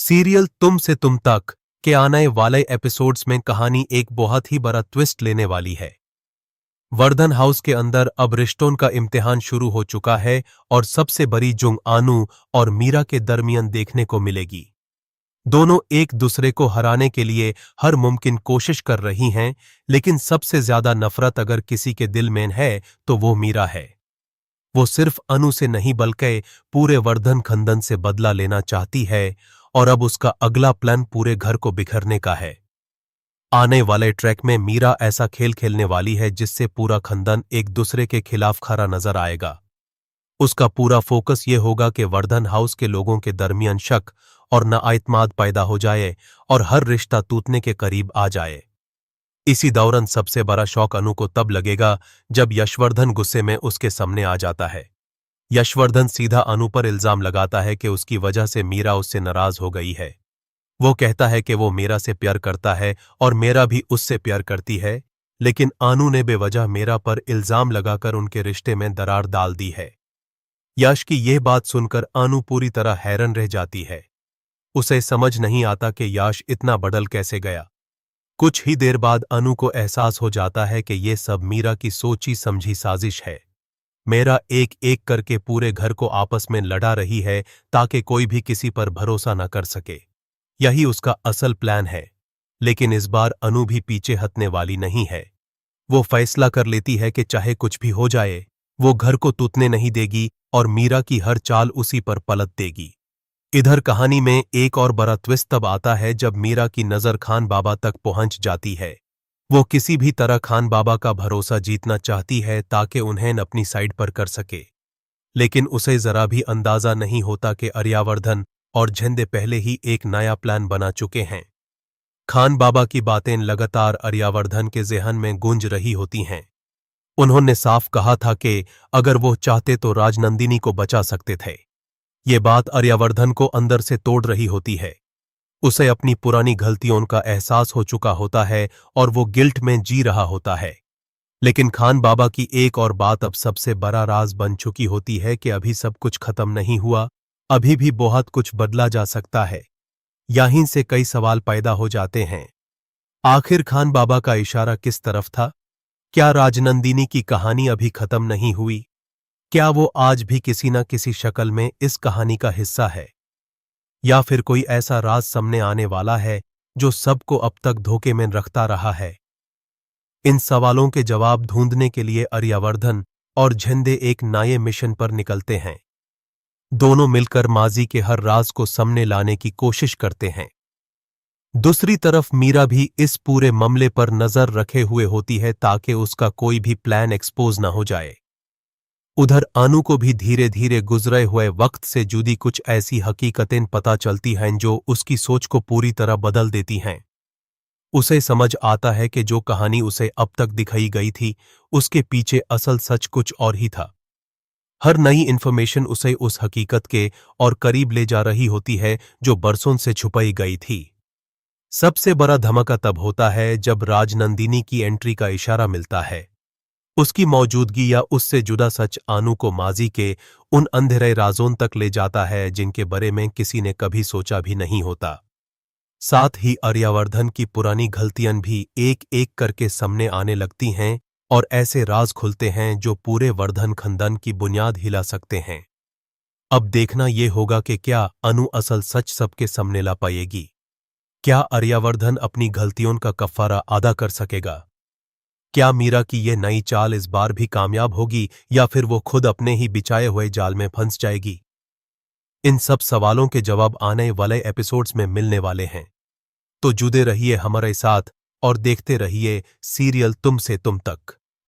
Serial तुम से तुम तक के आने वाले एपिसोड्स में कहानी एक बहुत ही बड़ा ट्विस्ट लेने वाली है। वर्धन हाउस के अंदर अब रिश्तों का इम्तिहान शुरू हो चुका है और सबसे बड़ी जंग आनू और मीरा के दरमियान देखने को मिलेगी। दोनों एक दूसरे को हराने के लिए हर मुमकिन कोशिश कर रही हैं, लेकिन सबसे ज्यादा नफरत अगर किसी के दिल में है तो वो मीरा है। वो सिर्फ अनु से नहीं बल्कि पूरे वर्धन खानदान से बदला लेना चाहती है और अब उसका अगला प्लान पूरे घर को बिखरने का है। आने वाले ट्रैक में मीरा ऐसा खेल खेलने वाली है जिससे पूरा खानदान एक दूसरे के खिलाफ खड़ा नजर आएगा। उसका पूरा फोकस ये होगा कि वर्धन हाउस के लोगों के दरमियान शक और नाइतमाद पैदा हो जाए और हर रिश्ता टूटने के करीब आ जाए। इसी दौरान सबसे बड़ा शौक अनु को तब लगेगा जब यशवर्धन गुस्से में उसके सामने आ जाता है। यशवर्धन सीधा अनु पर इल्जाम लगाता है कि उसकी वजह से मीरा उससे नाराज हो गई है। वो कहता है कि वो मीरा से प्यार करता है और मेरा भी उससे प्यार करती है, लेकिन अनु ने बेवजह मीरा पर इल्जाम लगाकर उनके रिश्ते में दरार डाल दी है। यश की यह बात सुनकर अनु पूरी तरह हैरान रह जाती है। उसे समझ नहीं आता कि यश इतना बदल कैसे गया। कुछ ही देर बाद अनु को एहसास हो जाता है कि यह सब मीरा की सोची समझी साजिश है। मेरा एक एक करके पूरे घर को आपस में लड़ा रही है ताकि कोई भी किसी पर भरोसा न कर सके। यही उसका असल प्लान है। लेकिन इस बार अनु भी पीछे हटने वाली नहीं है। वो फैसला कर लेती है कि चाहे कुछ भी हो जाए, वो घर को टूटने नहीं देगी और मीरा की हर चाल उसी पर पलट देगी। इधर कहानी में एक और बड़ा ट्विस्ट तब आता है जब मीरा की नजर खान बाबा तक पहुंच जाती है। वो किसी भी तरह खान बाबा का भरोसा जीतना चाहती है ताकि उन्हें अपनी साइड पर कर सके, लेकिन उसे जरा भी अंदाजा नहीं होता कि आर्यवर्धन और झंडे पहले ही एक नया प्लान बना चुके हैं। खान बाबा की बातें लगातार आर्यवर्धन के ज़हन में गूंज रही होती हैं। उन्होंने साफ कहा था कि अगर वो चाहते तो राजनंदिनी को बचा सकते थे। ये बात आर्यवर्धन को अंदर से तोड़ रही होती है। उसे अपनी पुरानी गलतियों का एहसास हो चुका होता है और वो गिल्ट में जी रहा होता है। लेकिन खान बाबा की एक और बात अब सबसे बड़ा राज बन चुकी होती है कि अभी सब कुछ खत्म नहीं हुआ, अभी भी बहुत कुछ बदला जा सकता है। यहीं से कई सवाल पैदा हो जाते हैं। आखिर खान बाबा का इशारा किस तरफ था? क्या राजनंदिनी की कहानी अभी खत्म नहीं हुई? क्या वो आज भी किसी न किसी शक्ल में इस कहानी का हिस्सा है, या फिर कोई ऐसा राज सामने आने वाला है जो सबको अब तक धोखे में रखता रहा है? इन सवालों के जवाब ढूंढने के लिए आर्यवर्धन और झंडे एक नए मिशन पर निकलते हैं। दोनों मिलकर माजी के हर राज को सामने लाने की कोशिश करते हैं। दूसरी तरफ मीरा भी इस पूरे मामले पर नजर रखे हुए होती है ताकि उसका कोई भी प्लान एक्सपोज न हो जाए। उधर अनु को भी धीरे धीरे गुजरे हुए वक्त से जुड़ी कुछ ऐसी हकीकतें पता चलती हैं जो उसकी सोच को पूरी तरह बदल देती हैं। उसे समझ आता है कि जो कहानी उसे अब तक दिखाई गई थी, उसके पीछे असल सच कुछ और ही था। हर नई इन्फॉर्मेशन उसे उस हकीकत के और करीब ले जा रही होती है जो बरसों से छुपाई गई थी। सबसे बड़ा धमाका तब होता है जब राजनंदिनी की एंट्री का इशारा मिलता है। उसकी मौजूदगी या उससे जुदा सच अनु को माजी के उन अंधेरे राजों तक ले जाता है जिनके बारे में किसी ने कभी सोचा भी नहीं होता। साथ ही आर्यवर्धन की पुरानी गलतियां भी एक एक करके सामने आने लगती हैं और ऐसे राज खुलते हैं जो पूरे वर्धन खानदान की बुनियाद हिला सकते हैं। अब देखना यह होगा कि क्या अनु असल सच सबके सामने ला पाएगी। क्या आर्यवर्धन अपनी गलतियों का कफारा अदा कर सकेगा? क्या मीरा की यह नई चाल इस बार भी कामयाब होगी या फिर वो खुद अपने ही बिछाए हुए जाल में फंस जाएगी? इन सब सवालों के जवाब आने वाले एपिसोड्स में मिलने वाले हैं। तो जुड़े रहिए हमारे साथ और देखते रहिए सीरियल तुम से तुम तक।